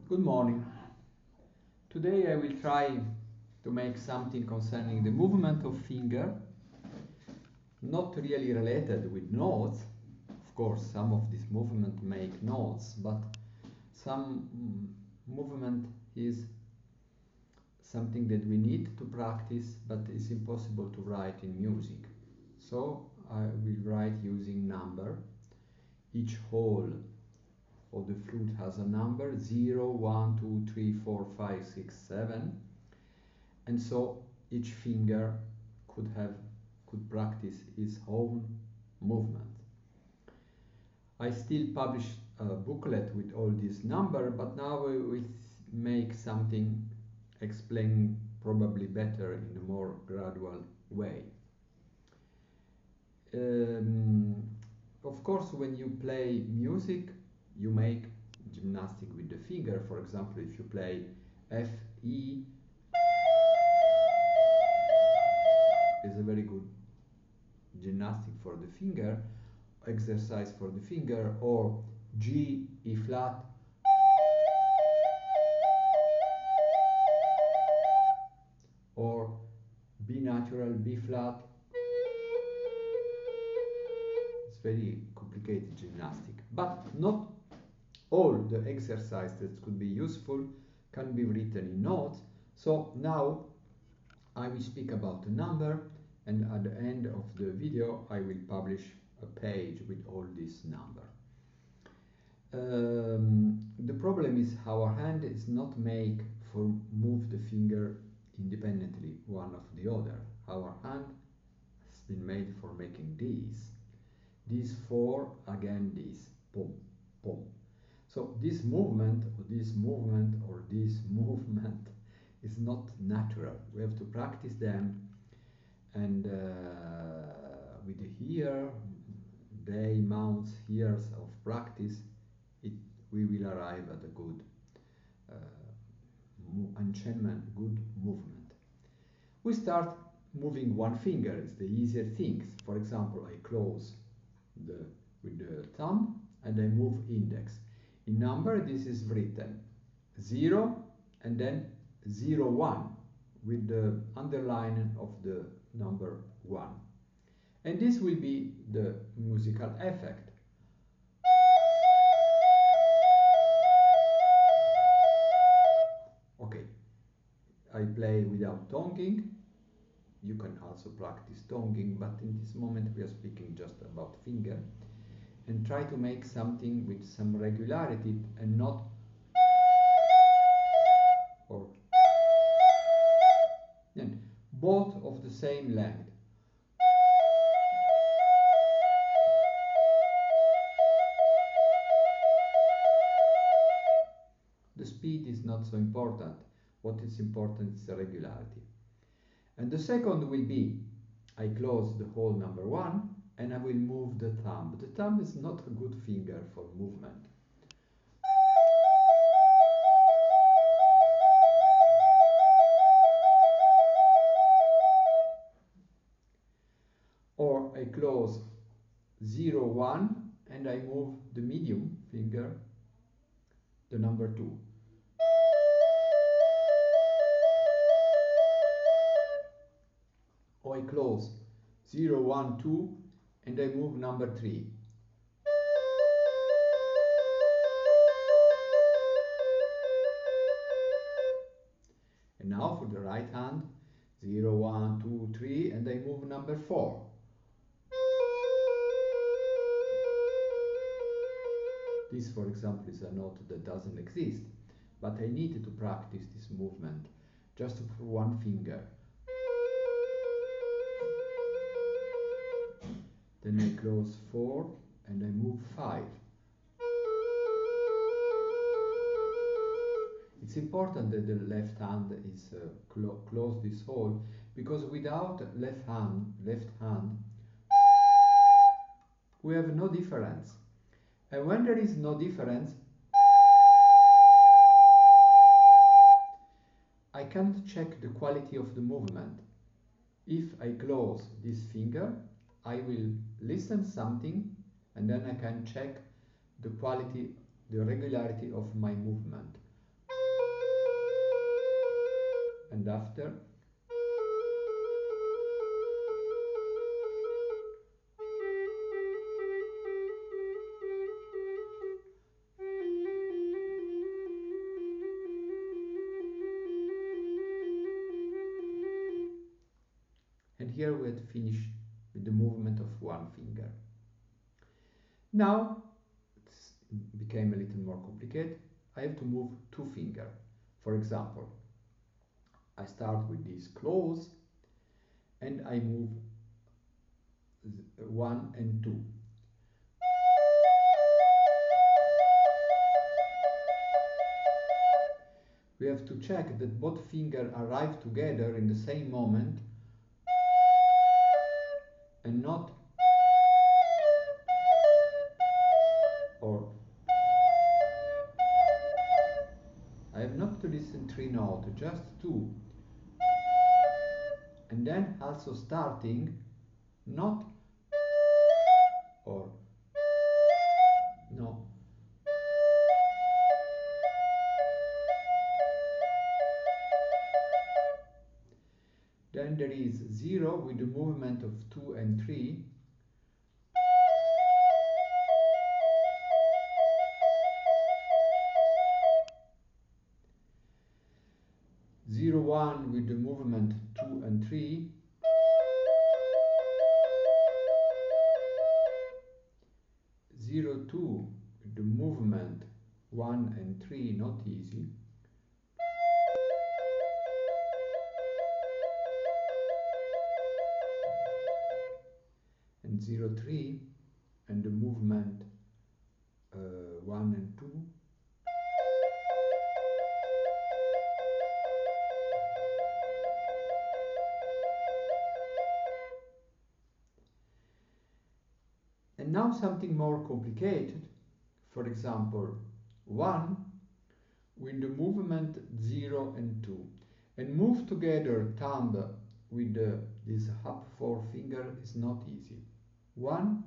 Good morning. Today I will try to make something concerning the movement of finger, not really related with notes. Of course, some of this movement make notes, but some movement is something that we need to practice, but is impossible to write in music. So I will write using number. Each hole or the flute has a number 0, 1, 2, 3, 4, 5, 6, 7, and so each finger could practice its own movement. I still publish a booklet with all these numbers, but now we will make something explaining probably better in a more gradual way. Of course, when you play music, you make gymnastic with the finger. For example, if you play F, E, is a very good gymnastic for the finger, exercise for the finger, or G, E flat, or B natural, B flat. It's very complicated gymnastic, but not all the exercises that could be useful can be written in notes. So now I will speak about the number, and at the end of the video I will publish a page with all this number. The problem is our hand is not made for move the finger independently one of the other. Our hand has been made for making these four, again this, boom, boom. So this movement or this movement or this movement is not natural. We have to practice them, and with the day, months, years of practice, we will arrive at a good enchantment, good movement. We start moving one finger. It's the easier things. For example, I close with the thumb and I move index. In number, this is written 0 and then 0, 1 with the underline of the number 1. And this will be the musical effect. Okay, I play without tonguing. You can also practice tonguing, but in this moment we are speaking just about finger. And try to make something with some regularity and not or and both of the same length. The speed is not so important. What is important is the regularity. And the second will be, I close the hole number 1 and I will move the thumb. The thumb is not a good finger for movement. Or I close 0, 1 and I move the medium finger, the number 2. Or I close 0, 1, 2 and I move number 3. And now for the right hand, 0, 1, 2, 3 and I move number 4. This, for example, is a note that doesn't exist, but I needed to practice this movement just for one finger. Then I close 4 and I move 5. It's important that the left hand is close this hole, because without left hand we have no difference. And when there is no difference, I can't check the quality of the movement. If I close this finger, I will listen something and then I can check the quality, the regularity of my movement. and after. And here we had finished with the movement of one finger. Now it became a little more complicated. I have to move two fingers. For example, I start with this close and I move 1 and 2. We have to check that both fingers arrive together in the same moment and not or I have not to listen 3 notes, just 2. And then also starting not or no. Then there is 0 with the movement of 2 and 3. 0, 1 with the movement 2 and 3. 0, 2 with the movement 1 and 3, not easy. And 0, 3 and the movement 1 and 2. And now something more complicated, for example 1 with the movement 0 and 2, and move together thumb with this up 4 finger is not easy. 1,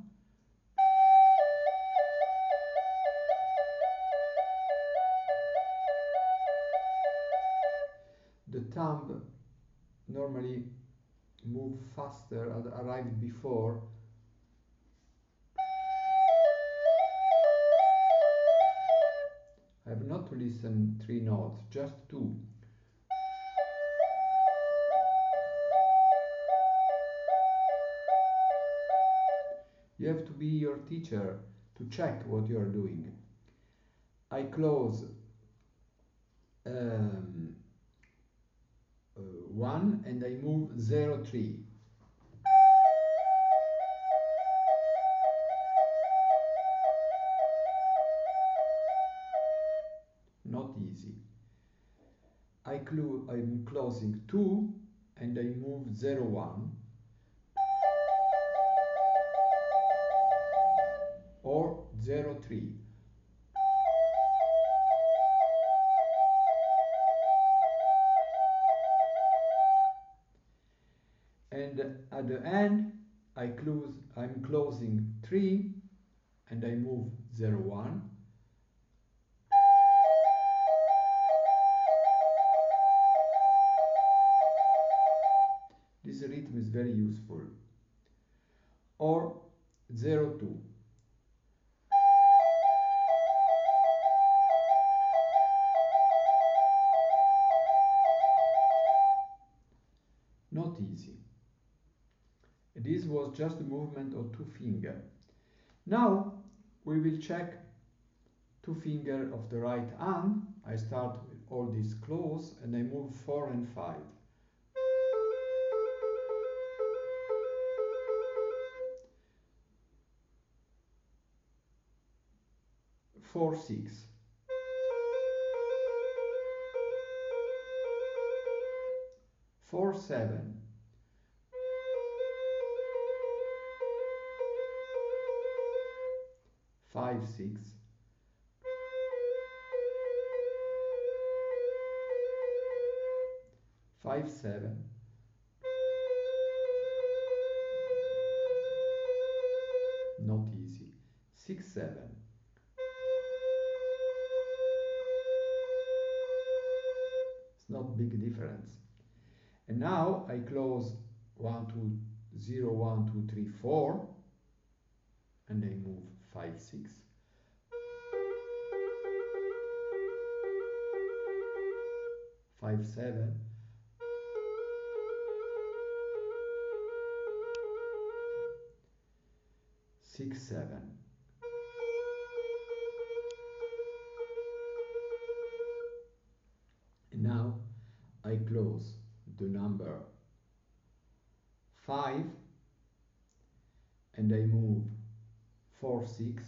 the thumb normally move faster, arrived before. I have not to listen 3 notes, just 2. You have to be your teacher to check what you are doing. I close 1 and I move 0, 3. Not easy. I'm closing 2 and I move 0, 1. Or 0, 3. And at the end I'm closing 3 and I move 0, 1. This rhythm is very useful. Or 0, 2. Not easy. This was just the movement of 2 fingers. Now we will check 2 fingers of the right hand. I start with all this close and I move 4 and 5. 4, 6. 4, 7. 5, 6. 5, 7. Not easy. 6, 7. It's not big difference. And now I close 1, 2, 0, 1, 2, 3, 4, and I move 5, 6. 5, 7. 6, 7. And now I close the number 5 and I move 4, 6.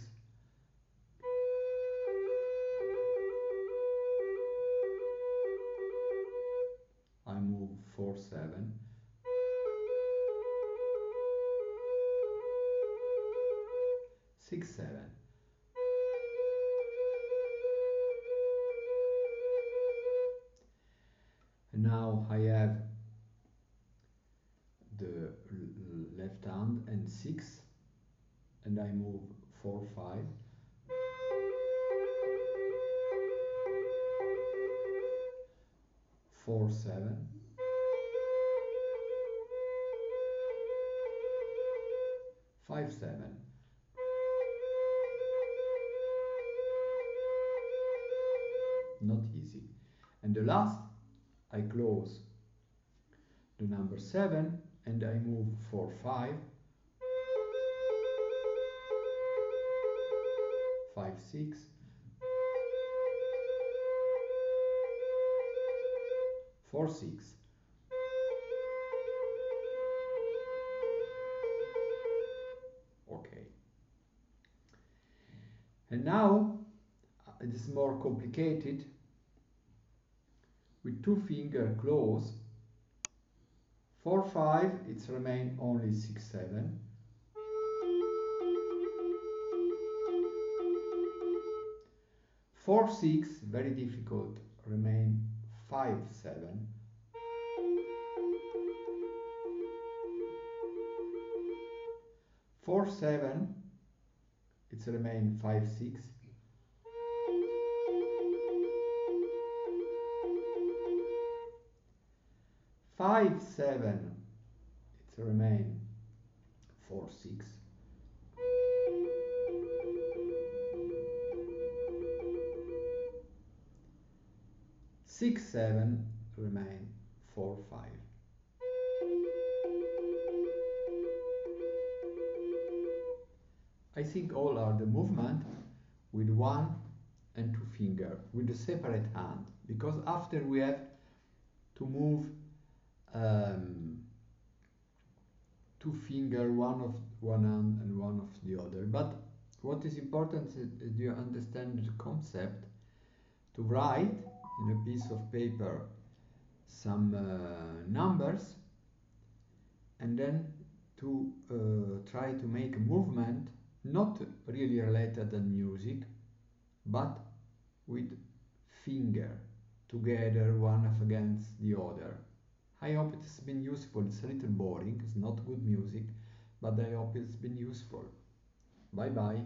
I move 4, 7. 6, 7. And now I have the left hand and 6, and I move 4, 5. 4, 7. 5, 7. Not easy. And the last, I close the number 7 and I move 4, 5. 5, 6. 4, 6. Okay. And now it is more complicated. With 2 finger close, 4, 5, it's remain only 6, 7. 4, 6, very difficult, remain 5, 7. 4, 7, it's remain 5, 6. 5, 7, it's remain 4, 6. 6, 7, remain 4, 5. I think all are the movement with 1 and 2 finger, with a separate hand, because after we have to move 2 finger, one of one hand and one of the other. But what is important is you understand the concept to write in a piece of paper some numbers, and then to try to make a movement not really related to music, but with finger together, one against the other. I hope it's been useful. It's a little boring, it's not good music, but I hope it's been useful. Bye bye.